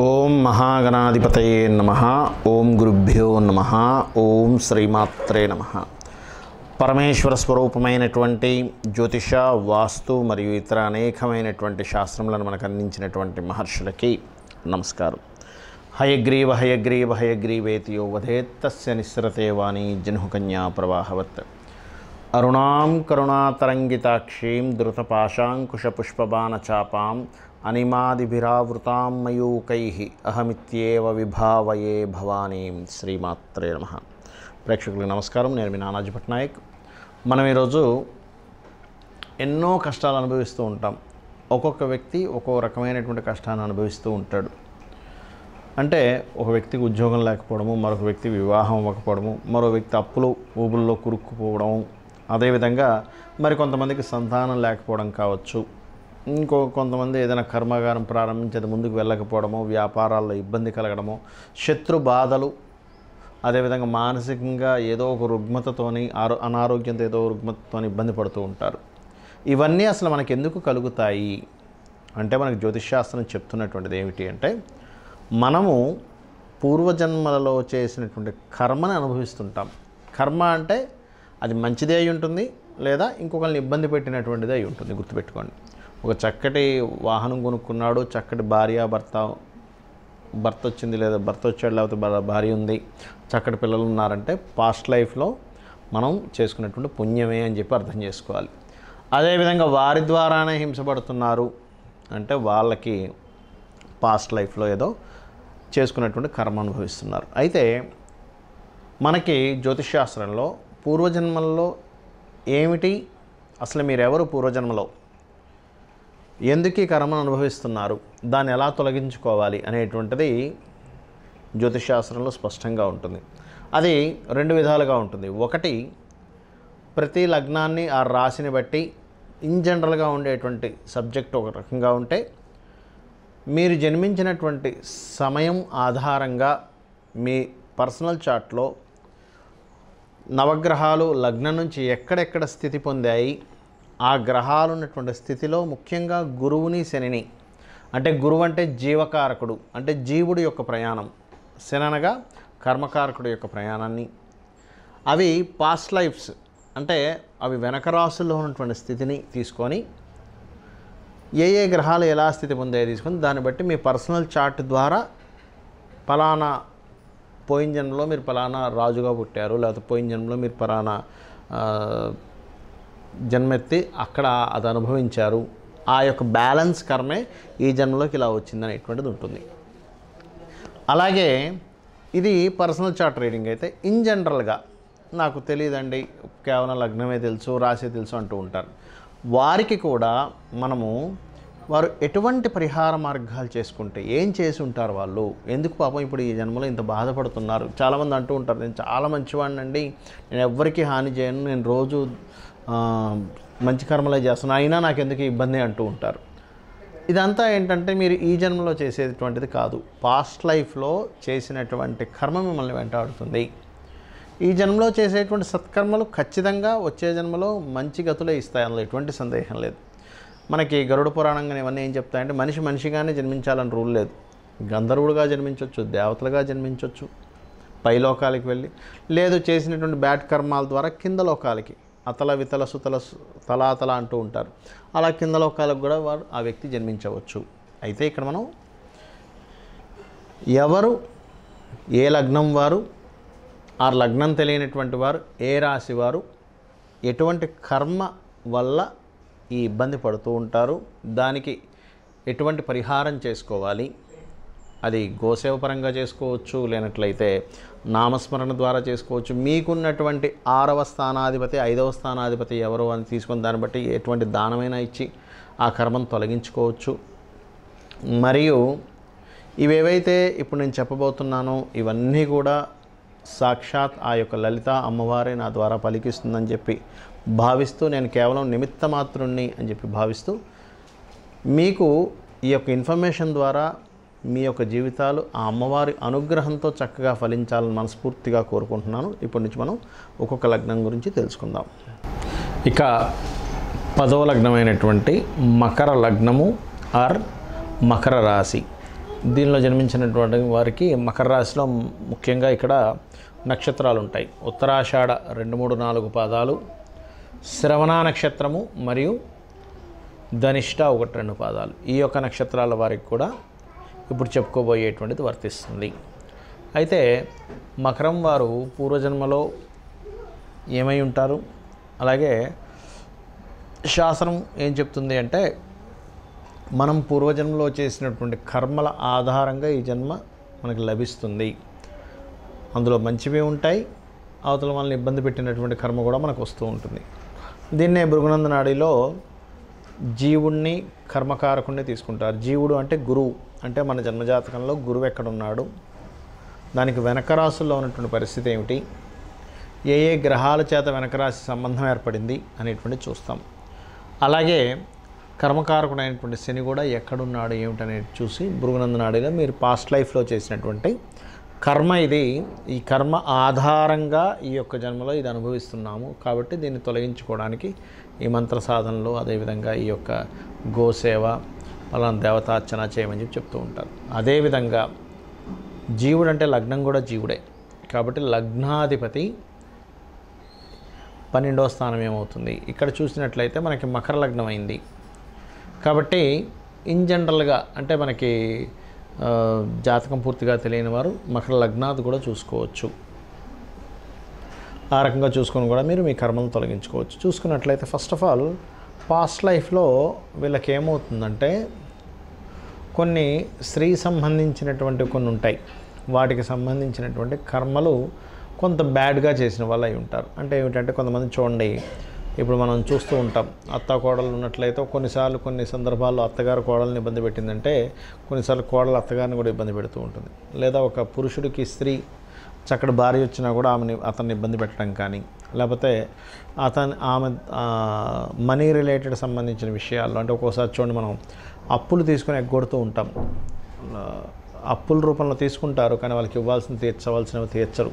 ఓం మహాగణాధిపతయే నమః. ఓం గురుభ్యో నమః. ఓం శ్రీమాత్రే నమః. పరమేశ్వర స్వరూపమైనటువంటి జ్యోతిష, వాస్తు మరియు ఇతర అనేకమైనటువంటి శాస్త్రములను మనకు అందించినటువంటి మహర్షులకి నమస్కారం. హయగ్రీవ హయగ్రీవ హయగ్రీవేతియో వధేత్తస్య నిస్సరతే వాణి జన్హుకన్యా ప్రవాహవత్. అరుణాం కరుణాతరంగితాక్షీం ధృతపాశాంకుశపుష్పబాణచాపాం అనిమాదిభిరావృతాం మయూకైః అహమిత్యేవ విభావయే భవానీం. శ్రీమాత్రే నమః. ప్రేక్షకులకు నమస్కారం. నేను మీ నానాజీ పట్నాయక్. మనం ఈరోజు ఎన్నో కష్టాలు అనుభవిస్తూ ఉంటాం. ఒక్కొక్క వ్యక్తి ఒక్కో రకమైనటువంటి కష్టాన్ని అనుభవిస్తూ ఉంటాడు. అంటే ఒక వ్యక్తికి ఉద్యోగం లేకపోవడము, మరొక వ్యక్తి వివాహం అవ్వకపోవడము, మరో వ్యక్తి అప్పులు ఊబుల్లో కురుక్కుపోవడం, అదేవిధంగా మరి కొంతమందికి సంతానం లేకపోవడం కావచ్చు. కొంతమంది ఏదైనా కర్మాగారం ప్రారంభించి అది ముందుకు వెళ్ళకపోవడము, వ్యాపారాల్లో ఇబ్బంది కలగడము, శత్రు బాధలు, అదేవిధంగా మానసికంగా ఏదో ఒక రుగ్మతతోని అనారోగ్యంతో ఏదో రుగ్మతతోని ఇబ్బంది పడుతూ ఉంటారు. ఇవన్నీ అసలు మనకు ఎందుకు కలుగుతాయి అంటే, మనకు జ్యోతిష్శాస్త్రం చెప్తున్నటువంటిది ఏమిటి అంటే, మనము పూర్వజన్మలలో చేసినటువంటి కర్మను అనుభవిస్తుంటాం. కర్మ అంటే అది మంచిదే అయి ఉంటుంది, లేదా ఇంకొకరిని ఇబ్బంది పెట్టినటువంటిది అయి ఉంటుంది. గుర్తుపెట్టుకోండి. ఒక చక్కటి వాహనం కొనుక్కున్నాడు, చక్కటి భర్త వచ్చింది, లేదా భర్త వచ్చాడు, లేకపోతే భార్య ఉంది, చక్కటి పిల్లలు ఉన్నారంటే పాస్ట్ లైఫ్లో మనం చేసుకున్నటువంటి పుణ్యమే అని చెప్పి అర్థం చేసుకోవాలి. అదేవిధంగా వారి ద్వారానే హింసపడుతున్నారు అంటే వాళ్ళకి పాస్ట్ లైఫ్లో ఏదో చేసుకున్నటువంటి కర్మ అనుభవిస్తున్నారు. అయితే మనకి జ్యోతిష్శాస్త్రంలో పూర్వజన్మల్లో ఏమిటి, అసలు మీరెవరు, పూర్వజన్మలో ఎందుకు ఈ కర్మను అనుభవిస్తున్నారు, దాన్ని ఎలా తొలగించుకోవాలి అనేటువంటిది జ్యోతిష్శాస్త్రంలో స్పష్టంగా ఉంటుంది. అది రెండు విధాలుగా ఉంటుంది. ఒకటి, ప్రతి లగ్నాన్ని ఆ రాశిని బట్టి ఇన్ జనరల్గా ఉండేటువంటి సబ్జెక్ట్ ఒక రకంగా ఉంటే, మీరు జన్మించినటువంటి సమయం ఆధారంగా మీ పర్సనల్ చార్ట్లో నవగ్రహాలు లగ్నం నుంచి ఎక్కడెక్కడ స్థితి పొందాయి, ఆ గ్రహాలు ఉన్నటువంటి స్థితిలో ముఖ్యంగా గురువుని శనిని, అంటే గురువు అంటే జీవకారకుడు, అంటే జీవుడి యొక్క ప్రయాణం, శని అనగా కర్మకారకుడు యొక్క ప్రయాణాన్ని, అవి పాస్ట్ లైఫ్స్ అంటే అవి వెనక రాసుల్లో ఉన్నటువంటి స్థితిని తీసుకొని ఏ ఏ గ్రహాలు ఎలా స్థితి పొందాయో తీసుకొని దాన్ని బట్టి మీ పర్సనల్ చార్ట్ ద్వారా పలానా పోయిన జన్మలో మీరు పలానా రాజుగా పుట్టారు, లేకపోతే పోయిన జన్మలో మీరు పలానా జన్మెత్తి అక్కడ అది అనుభవించారు, ఆ యొక్క బ్యాలెన్స్ కర్మే ఈ జన్మలోకి ఇలా వచ్చిందనేటువంటిది ఉంటుంది. అలాగే ఇది పర్సనల్ చార్ట్ రీడింగ్ అయితే, ఇన్ జనరల్గా నాకు తెలియదండి, కేవలం లగ్నమే తెలుసు, రాశి తెలుసు అంటూ ఉంటారు. వారికి కూడా మనము వారు ఎటువంటి పరిహార మార్గాలు చేసుకుంటే ఏం చేసి ఉంటారు, వాళ్ళు ఎందుకు పాపం ఇప్పుడు ఈ జన్మలో ఇంత బాధపడుతున్నారు. చాలామంది అంటూ ఉంటారు, నేను చాలా మంచివాడినండి, నేను ఎవ్వరికీ హాని చేయను, నేను రోజు మంచి కర్మలే చేస్తున్నాను, అయినా నాకు ఎందుకు ఇబ్బంది అంటూ ఉంటారు. ఇదంతా ఏంటంటే మీరు ఈ జన్మలో చేసేటువంటిది కాదు, పాస్ట్ లైఫ్లో చేసినటువంటి కర్మ మిమ్మల్ని వెంటాడుతుంది. ఈ జన్మలో చేసేటువంటి సత్కర్మలు ఖచ్చితంగా వచ్చే జన్మలో మంచి గతులే ఇస్తాయి, అందులో ఎటువంటి సందేహం లేదు. మనకి గరుడ పురాణంగా ఇవన్నీ ఏం చెప్తాయంటే, మనిషి మనిషిగానే జన్మించాలని రూల్ లేదు. గంధర్వుడుగా జన్మించవచ్చు, దేవతలుగా జన్మించవచ్చు, పైలోకాలకి వెళ్ళి, లేదు చేసినటువంటి బ్యాడ్ కర్మాల ద్వారా కింద లోకాలకి, అతల వితల సుతల తలాతల అంటూ ఉంటారు, అలా కింద లోకాలకు కూడా వారు ఆ వ్యక్తి జన్మించవచ్చు. అయితే ఇక్కడ మనం ఎవరు ఏ లగ్నం వారు, ఆ లగ్నం తెలియనటువంటి వారు ఏ రాశి వారు ఎటువంటి కర్మ వల్ల ఈ ఇబ్బంది పడుతూ ఉంటారు, దానికి ఎటువంటి పరిహారం చేసుకోవాలి, అది గోసేవ పరంగా చేసుకోవచ్చు, లేనట్లయితే నామస్మరణ ద్వారా చేసుకోవచ్చు. మీకున్నటువంటి 6వ స్థానాధిపతి 5వ స్థానాధిపతి ఎవరు అని తీసుకొని దాన్ని బట్టి ఎటువంటి దానమైనా ఇచ్చి ఆ కర్మను తొలగించుకోవచ్చు. మరియు ఇవేవైతే ఇప్పుడు నేను చెప్పబోతున్నానో ఇవన్నీ కూడా సాక్షాత్ ఆ యొక్క లలిత అమ్మవారే నా ద్వారా పలికిస్తుందని చెప్పి భావిస్తూ, నేను కేవలం నిమిత్త మాత్రుణ్ణి అని చెప్పి భావిస్తూ, మీకు ఈ యొక్క ఇన్ఫర్మేషన్ ద్వారా మీ యొక్క జీవితాలు ఆ అమ్మవారి అనుగ్రహంతో చక్కగా ఫలించాలని మనస్ఫూర్తిగా కోరుకుంటున్నాను. ఇప్పటి నుంచి మనం ఒక్కొక్క లగ్నం గురించి తెలుసుకుందాం. ఇక 10వ లగ్నమైనటువంటి మకర లగ్నము ఆర్ మకర రాశి. దీనిలో జన్మించినటువంటి వారికి మకర రాశిలో ముఖ్యంగా ఇక్కడ నక్షత్రాలు ఉంటాయి. ఉత్తరాషాఢ 2, 3, 4 పాదాలు, శ్రవణ నక్షత్రము మరియు ధనిష్ట 1, 2 పాదాలు. ఈ యొక్క నక్షత్రాల వారికి కూడా ఇప్పుడు చెప్పుకోబోయేటువంటిది వర్తిస్తుంది. అయితే మకరం వారు పూర్వజన్మలో ఏమై ఉంటారు, అలాగే శాస్త్రం ఏం చెప్తుంది అంటే మనం పూర్వజన్మలో చేసినటువంటి కర్మల ఆధారంగా ఈ జన్మ మనకు లభిస్తుంది. అందులో మంచివి ఉంటాయి, అవతల మనల్ని ఇబ్బంది పెట్టినటువంటి కర్మ కూడా మనకు వస్తూ ఉంటుంది. దీన్నే భృగునంద నాడిలో జీవుణ్ణి కర్మకారకుణ్ణి తీసుకుంటారు. జీవుడు అంటే గురువు, అంటే మన జన్మజాతకంలో గురువు ఎక్కడున్నాడు, దానికి వెనక రాశుల్లో ఉన్నటువంటి పరిస్థితి ఏమిటి, ఏ ఏ గ్రహాల చేత వెనక రాశి సంబంధం ఏర్పడింది అనేటువంటి చూస్తాం. అలాగే కర్మకారకుడైనటువంటి శని కూడా ఎక్కడున్నాడు ఏమిటనేది చూసి భృగునంద నాడిలో మీరు పాస్ట్ లైఫ్లో చేసినటువంటి కర్మ ఇది, ఈ కర్మ ఆధారంగా ఈ యొక్క జన్మలో ఇది అనుభవిస్తున్నాము, కాబట్టి దీన్ని తొలగించుకోవడానికి ఈ మంత్ర సాధనలు, అదేవిధంగా ఈ యొక్క గోసేవ, అలాంటి దేవతార్చన చేయమని చెప్తూ ఉంటారు. అదేవిధంగా జీవుడు అంటే లగ్నం కూడా జీవుడే, కాబట్టి లగ్నాధిపతి 12వ స్థానం ఏమవుతుంది, ఇక్కడ చూసినట్లయితే మనకి మకర లగ్నం అయింది. కాబట్టి ఇన్ జనరల్గా అంటే మనకి జాతకం పూర్తిగా తెలియని వారు మకర లగ్నాది కూడా చూసుకోవచ్చు. ఆ రకంగా చూసుకొని కూడా మీరు మీ కర్మలను తొలగించుకోవచ్చు. చూసుకున్నట్లయితే ఫస్ట్ ఆఫ్ ఆల్ పాస్ట్ లైఫ్లో వీళ్ళకి ఏమవుతుందంటే కొన్ని స్త్రీ సంబంధించినటువంటి కొన్ని ఉంటాయి, వాటికి సంబంధించినటువంటి కర్మలు కొంత బ్యాడ్గా చేసిన వాళ్ళు అయి ఉంటారు. అంటే ఏమిటంటే కొంతమంది చూడండి, ఇప్పుడు మనం చూస్తూ ఉంటాం, అత్త కోడలు ఉన్నట్లయితే కొన్నిసార్లు కొన్ని సందర్భాల్లో అత్తగారు కోడల్ని ఇబ్బంది పెట్టిందంటే కొన్నిసార్లు కోడలు అత్తగారిని కూడా ఇబ్బంది పెడుతూ ఉంటుంది. లేదా ఒక పురుషుడికి స్త్రీ చక్కటి భార్య వచ్చినా కూడా అతన్ని ఇబ్బంది పెట్టడం కానీ, లేకపోతే ఆమె మనీ రిలేటెడ్ సంబంధించిన విషయాల్లో, అంటే ఒక్కోసారి చూడండి మనం అప్పులు తీసుకొని ఎగ్గొడుతూ ఉంటాం. అప్పుల రూపంలో తీసుకుంటారు కానీ వాళ్ళకి తీర్చవలసినవి తీర్చరు.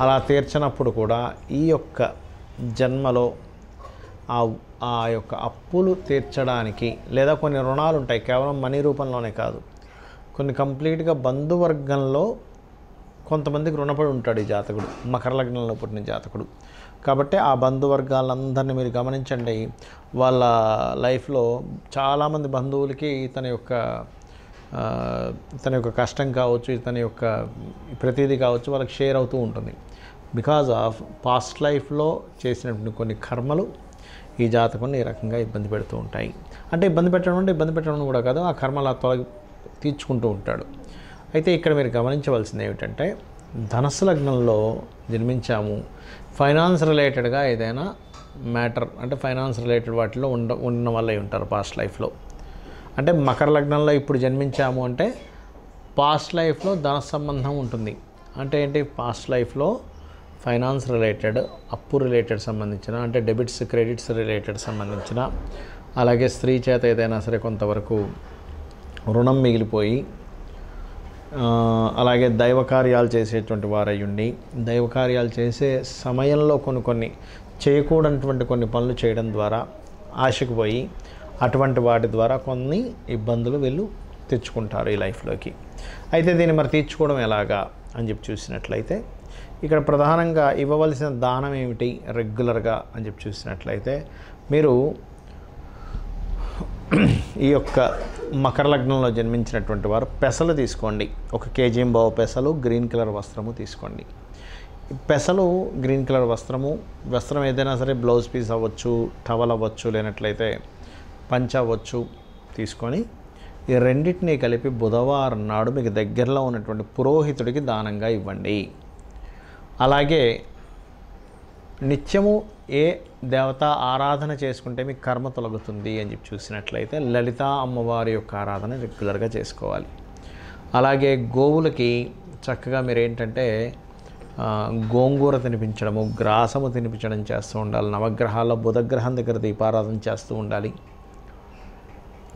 అలా తీర్చనప్పుడు కూడా ఈ యొక్క జన్మలో ఆ యొక్క అప్పులు తీర్చడానికి, లేదా కొన్ని రుణాలు ఉంటాయి కేవలం మనీ రూపంలోనే కాదు, కొన్ని కంప్లీట్గా బంధువర్గంలో కొంతమందికి రుణపడి ఉంటాడు ఈ జాతకుడు, మకర లగ్నంలో పుట్టిన జాతకుడు. కాబట్టి ఆ బంధువర్గాలందరినీ మీరు గమనించండి, వాళ్ళ లైఫ్లో చాలామంది బంధువులకి ఇతని యొక్క కష్టం కావచ్చు, ఇతని యొక్క ప్రతిదీ కావచ్చు వాళ్ళకి షేర్ అవుతూ ఉంటుంది. బికాజ్ ఆఫ్ పాస్ట్ లైఫ్లో చేసినటువంటి కొన్ని కర్మలు ఈ జాతకుని ఈ రకంగా ఇబ్బంది పెడుతూ ఉంటాయి. అంటే ఇబ్బంది పెట్టడం కూడా కాదు, ఆ కర్మలు తీర్చుకుంటూ ఉంటాడు. అయితే ఇక్కడ మీరు గమనించవలసింది ఏమిటంటే ధనస్సు లగ్నంలో జన్మించాము, ఫైనాన్స్ రిలేటెడ్గా ఏదైనా మ్యాటర్ అంటే ఫైనాన్స్ రిలేటెడ్ వాటిలో ఉన్న వాళ్ళే ఉంటారు పాస్ట్ లైఫ్లో. అంటే మకర లగ్నంలో ఇప్పుడు జన్మించాము అంటే పాస్ట్ లైఫ్లో ధన సంబంధం ఉంటుంది. అంటే ఏంటి, పాస్ట్ లైఫ్లో ఫైనాన్స్ రిలేటెడ్, అప్పు రిలేటెడ్ సంబంధించిన, అంటే డెబిట్స్ క్రెడిట్స్ రిలేటెడ్ సంబంధించిన, అలాగే స్త్రీ చేత ఏదైనా సరే కొంతవరకు రుణం మిగిలిపోయి, అలాగే దైవ కార్యాలు చేసేటువంటి వారయ్యుండి దైవ కార్యాలు చేసే సమయంలో కొన్ని చేయకూడనటువంటి కొన్ని పనులు చేయడం ద్వారా ఆశకు పోయి అటువంటి వాటి ద్వారా కొన్ని ఇబ్బందులు వీళ్ళు తెచ్చుకుంటారు ఈ లైఫ్లోకి. అయితే దీన్ని మరి తీర్చుకోవడం ఎలాగా అని చెప్పి చూసినట్లయితే ఇక్కడ ప్రధానంగా ఇవ్వవలసిన దానం ఏమిటి రెగ్యులర్గా అని చెప్పి చూసినట్లయితే మీరు ఈ యొక్క మకర లగ్నంలో జన్మించినటువంటి వారు పెసలు తీసుకోండి, 1 kg పెసలు, గ్రీన్ కలర్ వస్త్రము తీసుకోండి. పెసలు, గ్రీన్ కలర్ వస్త్రం ఏదైనా సరే బ్లౌజ్ పీస్ అవ్వచ్చు, టవల్ అవ్వచ్చు, లేనట్లయితే పంచ అవ్వచ్చు తీసుకొని ఈ రెండింటినీ కలిపి బుధవారం నాడు మీకు దగ్గరలో ఉన్నటువంటి పురోహితుడికి దానంగా ఇవ్వండి. అలాగే నిత్యము ఏ దేవత ఆరాధన చేసుకుంటే మీకు కర్మ తొలగుతుంది అని చెప్పి చూసినట్లయితే లలితా అమ్మవారి యొక్క ఆరాధన రెగ్యులర్గా చేసుకోవాలి. అలాగే గోవులకి చక్కగా మీరు ఏంటంటే గోంగూర తినిపించడము, గ్రాసము తినిపించడం చేస్తూ ఉండాలి. నవగ్రహాల్లో బుధగ్రహం దగ్గర దీపారాధన చేస్తూ ఉండాలి.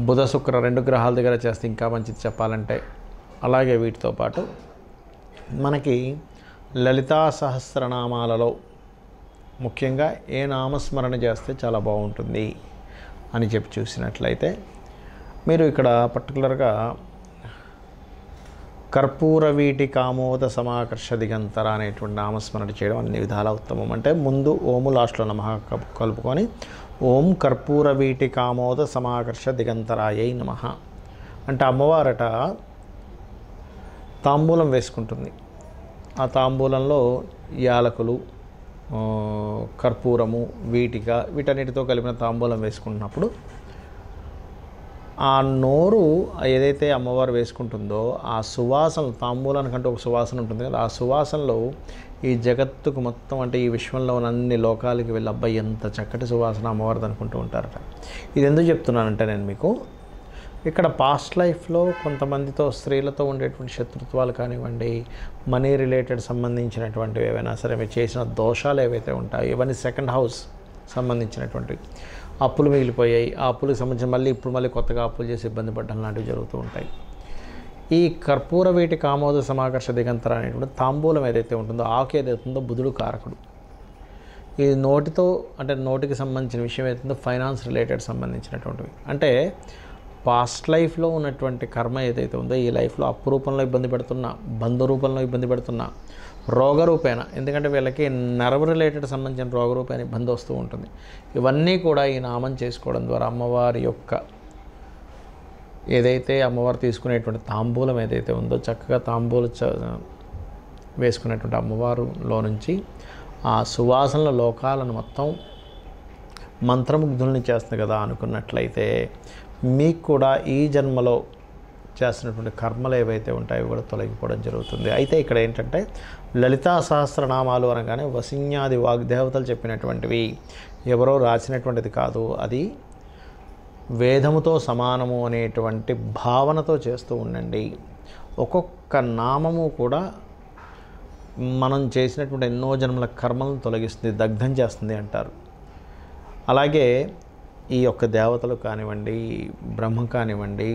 బుధ శుక్ర 2 గ్రహాల దగ్గర చేస్తే ఇంకా మంచిది చెప్పాలంటే. అలాగే వీటితో పాటు మనకి లలితా సహస్రనామాలలో ముఖ్యంగా ఏ నామస్మరణ చేస్తే చాలా బాగుంటుంది అని చెప్పి చూసినట్లయితే మీరు ఇక్కడ పర్టికులర్గా కర్పూర వీటి కామోద సమాకర్ష దిగంతర అనేటువంటి నామస్మరణ చేయడం అన్ని విధాల ఉత్తమం. అంటే ముందు ఓము లాస్ట్లో నమః కలుపుకొని ఓం కర్పూర వీటి కామోద సమాకర్ష దిగంతరాయై నమః అంటే అమ్మవారట తాంబూలం వేసుకుంటుంది. ఆ తాంబూలంలో యాలకులు, కర్పూరము, వీటన్నిటితో కలిపిన తాంబూలం వేసుకుంటున్నప్పుడు ఆ నోరు ఏదైతే అమ్మవారు వేసుకుంటుందో ఆ సువాసన, తాంబూలానికంటే ఒక సువాసన ఉంటుంది కదా, ఆ సువాసనలో ఈ జగత్తుకు మొత్తం అంటే ఈ విశ్వంలో ఉన్న అన్ని లోకాలకి వెళ్ళి అబ్బాయి ఎంత చక్కటి సువాసన అమ్మవారిది అనుకుంటూ ఉంటారట. ఇది ఎందుకు చెప్తున్నానంటే నేను మీకు ఇక్కడ పాస్ట్ లైఫ్లో కొంతమందితో స్త్రీలతో ఉండేటువంటి శత్రుత్వాలు కానివ్వండి, మనీ రిలేటెడ్ సంబంధించినటువంటివి ఏవైనా సరే మీరు చేసిన దోషాలు ఏవైతే ఉంటాయో ఇవన్నీ సెకండ్ హౌస్ సంబంధించినటువంటివి, అప్పులు మిగిలిపోయాయి, ఆ అప్పులకు సంబంధించి మళ్ళీ కొత్తగా అప్పులు చేసి ఇబ్బంది పడడం లాంటివి జరుగుతూ ఉంటాయి. ఈ కర్పూర వీటి కామోద సమాకర్ష దిగంతర అనేటువంటి తాంబూలం ఏదైతే ఉంటుందో, ఆకు ఏదైతే ఉందో బుధుడు కారకుడు. ఈ నోటితో అంటే నోటికి సంబంధించిన విషయం ఏదైతుందో ఫైనాన్స్ రిలేటెడ్ సంబంధించినటువంటివి, అంటే పాస్ట్ లైఫ్లో ఉన్నటువంటి కర్మ ఏదైతే ఉందో ఈ లైఫ్లో అప్పు రూపంలో ఇబ్బంది పెడుతున్నా, బంధు రూపంలో ఇబ్బంది పెడుతున్నా, రోగరూపేణ, ఎందుకంటే వీళ్ళకి నర్వ్ రిలేటెడ్ సంబంధించిన రోగరూపేణ ఇబ్బంది వస్తూ ఉంటుంది. ఇవన్నీ కూడా ఈ నామం చేసుకోవడం ద్వారా అమ్మవారి యొక్క ఏదైతే అమ్మవారు తీసుకునేటువంటి తాంబూలం ఏదైతే ఉందో చక్కగా వేసుకునేటువంటి అమ్మవారిలో నుంచి ఆ సువాసనల లోకాలను మొత్తం మంత్రముగ్ధుల్ని చేస్తుంది కదా అనుకున్నట్లయితే మీకు కూడా ఈ జన్మలో చేసినటువంటి కర్మలు ఏవైతే ఉంటాయో కూడా తొలగిపోవడం జరుగుతుంది. అయితే ఇక్కడ ఏంటంటే లలితా సహస్రనామాలు అనగానే వసిన్యాది వాగ్దేవతలు చెప్పినటువంటివి, ఎవరో రాసినటువంటిది కాదు, అది వేదముతో సమానము అనేటువంటి భావనతో చేస్తూ ఉండండి. ఒక్కొక్క నామము కూడా మనం చేసినటువంటి ఎన్నో జన్మల కర్మలను తొలగిస్తుంది, దగ్ధం చేస్తుంది అంటారు. అలాగే ఈ యొక్క దేవతలు కానివ్వండి, బ్రహ్మ కానివ్వండి,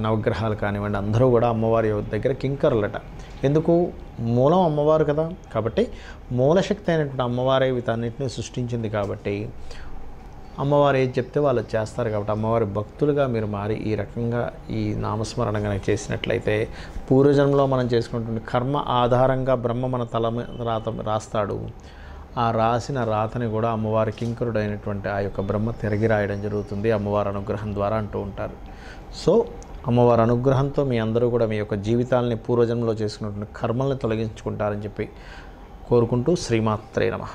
నవగ్రహాలు కానివ్వండి, అందరూ కూడా అమ్మవారి దగ్గర కింకరులట. ఎందుకు? మూలం అమ్మవారు కదా, కాబట్టి మూలశక్తి అయినటువంటి అమ్మవారే వీటన్నిటిని సృష్టించింది కాబట్టి అమ్మవారు ఏది చెప్తే వాళ్ళు చేస్తారు. కాబట్టి అమ్మవారి భక్తులుగా మీరు మారి ఈ రకంగా ఈ నామస్మరణ కనుక చేసినట్లయితే పూర్వజన్మలో మనం చేసుకున్నటువంటి కర్మ ఆధారంగా బ్రహ్మ మన తల రాస్తాడు. ఆ రాసిన రాతని కూడా అమ్మవారి కింకరుడైనటువంటి ఆ యొక్క బ్రహ్మ తిరిగి రాయడం జరుగుతుంది అమ్మవారి అనుగ్రహం ద్వారా అంటూ ఉంటారు. సో అమ్మవారి అనుగ్రహంతో మీ అందరూ కూడా మీ యొక్క జీవితాలని పూర్వజన్మలో చేసుకున్నటువంటి కర్మల్ని తొలగించుకుంటారని చెప్పి కోరుకుంటూ శ్రీమాత్రే నమః.